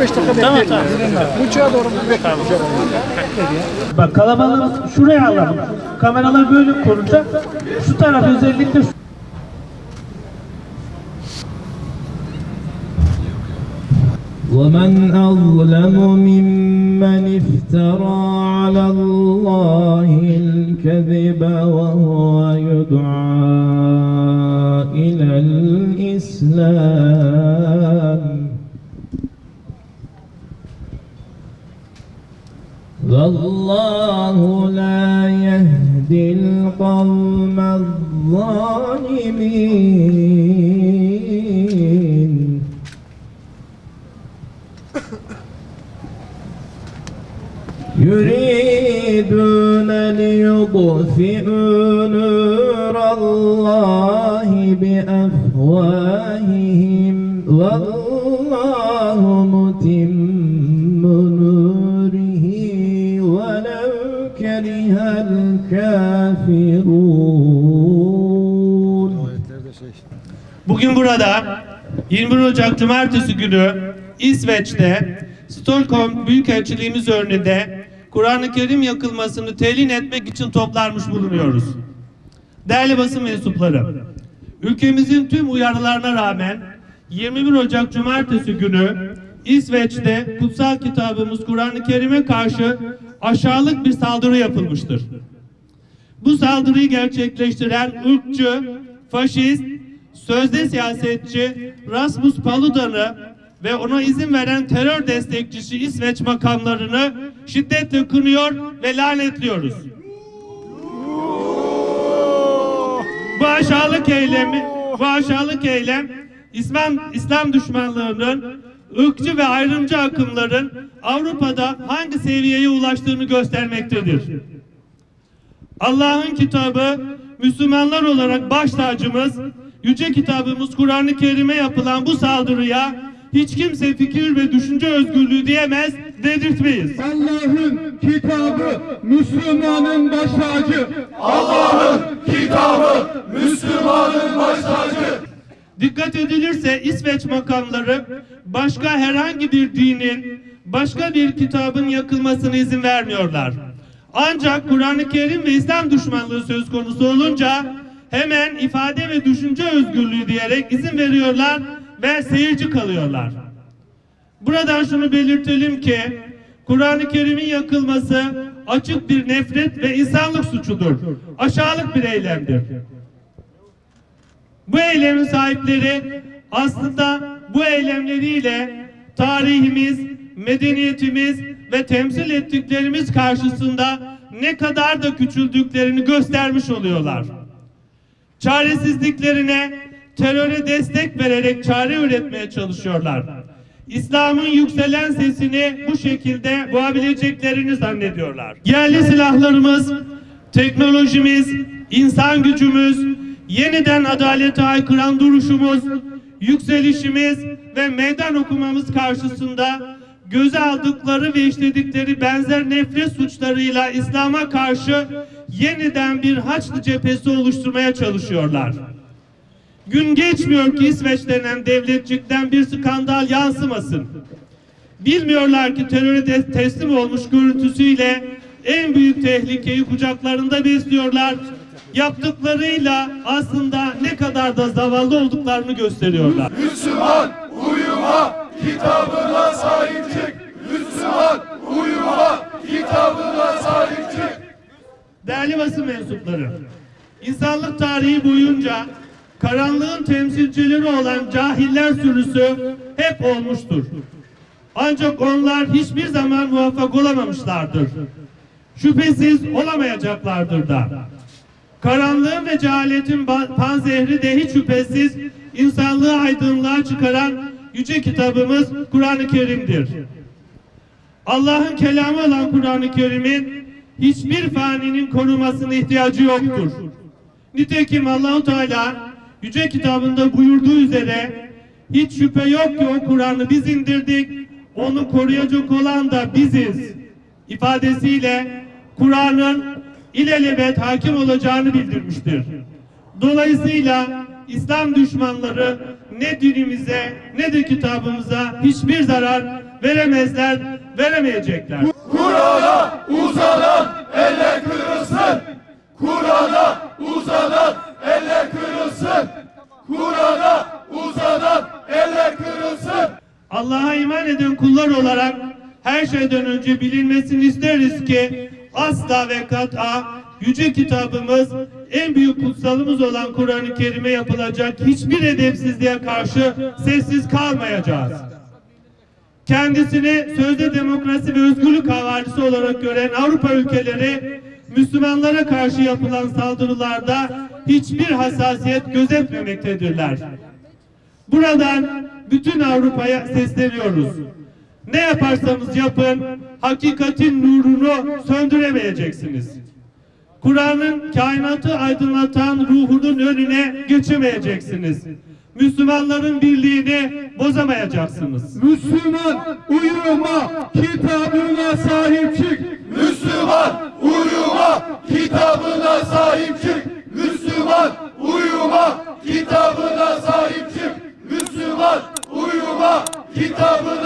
5 dakika bekleyelim. Tamam. Uçağa doğru bekleyelim. Bak kalabalığı şuraya alalım. Kameralar böyle korunacak. Şu taraf özellikle وَمَنْ أَظْلَمُ مِمَّنِ افْتَرَى عَلَى اللَّهِ الْكَذِبَ وَهُوَ يُدْعَى إِلَى الْإِسْلَامِ وَاللَّهُ لَا يَهْدِي الْقَوْمَ الظَّالِمِينَ يريدون ليطفئوا نور الله بأفواههم والله متم نوره ولو كره الكافرون. Bugün burada 21 Ocak Cumartesi günü İsveç'te Stockholm Büyükelçiliğimiz önünde Kur'an-ı Kerim yakılmasını telin etmek için toplanmış bulunuyoruz. Değerli basın mensupları, ülkemizin tüm uyarılarına rağmen 21 Ocak Cumartesi günü İsveç'te kutsal kitabımız Kur'an-ı Kerim'e karşı aşağılık bir saldırı yapılmıştır. Bu saldırıyı gerçekleştiren ırkçı, faşist, sözde siyasetçi Rasmus Paludan'ı ve ona izin veren terör destekçisi İsveç makamlarını şiddetle kınıyor ve lanetliyoruz. Bu aşağılık eylem İslam düşmanlığının, ırkçı ve ayrımcı akımların Avrupa'da hangi seviyeye ulaştığını göstermektedir. Allah'ın kitabı, Müslümanlar olarak baş tacımız, yüce kitabımız Kur'an-ı Kerim'e yapılan bu saldırıya hiç kimse fikir ve düşünce özgürlüğü diyemez, dedirtmeyiz. Allah'ın kitabı Müslümanın baş tacı. Allah'ın kitabı Müslümanın baş tacı. Dikkat edilirse İsveç makamları başka herhangi bir dinin, başka bir kitabın yakılmasına izin vermiyorlar. Ancak Kur'an-ı Kerim ve İslam düşmanlığı söz konusu olunca hemen ifade ve düşünce özgürlüğü diyerek izin veriyorlar ve seyirci kalıyorlar. Buradan şunu belirtelim ki Kur'an-ı Kerim'in yakılması açık bir nefret ve insanlık suçudur. Aşağılık bir eylemdir. Bu eylemin sahipleri aslında bu eylemleriyle tarihimiz, medeniyetimiz ve temsil ettiklerimiz karşısında ne kadar da küçüldüklerini göstermiş oluyorlar. Çaresizliklerine, teröre destek vererek çare üretmeye çalışıyorlar. İslam'ın yükselen sesini bu şekilde boğabileceklerini zannediyorlar. Yerli silahlarımız, teknolojimiz, insan gücümüz, yeniden adalete aykıran duruşumuz, yükselişimiz ve meydan okumamız karşısında göze aldıkları ve işledikleri benzer nefret suçlarıyla İslam'a karşı yeniden bir Haçlı cephesi oluşturmaya çalışıyorlar. Gün geçmiyor ki İsveç denen devletçikten bir skandal yansımasın. Bilmiyorlar ki teröre teslim olmuş görüntüsüyle en büyük tehlikeyi kucaklarında besliyorlar. Yaptıklarıyla aslında ne kadar da zavallı olduklarını gösteriyorlar. Müslüman uyuma kitabına sahip çık. Müslüman uyuma kitabına sahip çık. Değerli basın mensupları, insanlık tarihi boyunca karanlığın temsilcileri olan cahiller sürüsü hep olmuştur. Ancak onlar hiçbir zaman muvaffak olamamışlardır. Şüphesiz olamayacaklardır da. Karanlığın ve cehaletin panzehri de hiç şüphesiz insanlığı aydınlığa çıkaran yüce kitabımız Kur'an-ı Kerim'dir. Allah'ın kelamı olan Kur'an-ı Kerim'in hiçbir faninin korumasına ihtiyacı yoktur. Nitekim Allah-u Teala yüce kitabında buyurduğu üzere hiç şüphe yok ki o Kur'an'ı biz indirdik, onu koruyacak olan da biziz ifadesiyle Kur'an'ın ilelebet hakim olacağını bildirmiştir. Dolayısıyla İslam düşmanları ne dinimize ne de kitabımıza hiçbir zarar veremezler, veremeyecekler. Kur'an'a uzanan eller kırılsın. Kur'an'a uzanan eller kırılsın. Kur'an'a uzanan eller kırılsın. Allah'a iman eden kullar olarak her şeyden önce bilinmesini isteriz ki asla ve kat'a yüce kitabımız, en büyük kutsalımız olan Kur'an-ı Kerim'e yapılacak hiçbir edepsizliğe karşı sessiz kalmayacağız. Kendisini sözde demokrasi ve özgürlük havarisi olarak gören Avrupa ülkeleri, Müslümanlara karşı yapılan saldırılarda hiçbir hassasiyet gözetmemektedirler. Buradan bütün Avrupa'ya sesleniyoruz. Ne yaparsanız yapın, hakikatin nurunu söndüremeyeceksiniz. Kur'an'ın kainatı aydınlatan ruhunun önüne geçemeyeceksiniz. Müslümanların birliğini bozamayacaksınız. Müslüman uyuma, kitabına sahip çık. Müslüman uyuma, kitabına sahip çık. Müslüman uyuma, kitabına sahip çık. Müslüman uyuma, kitabına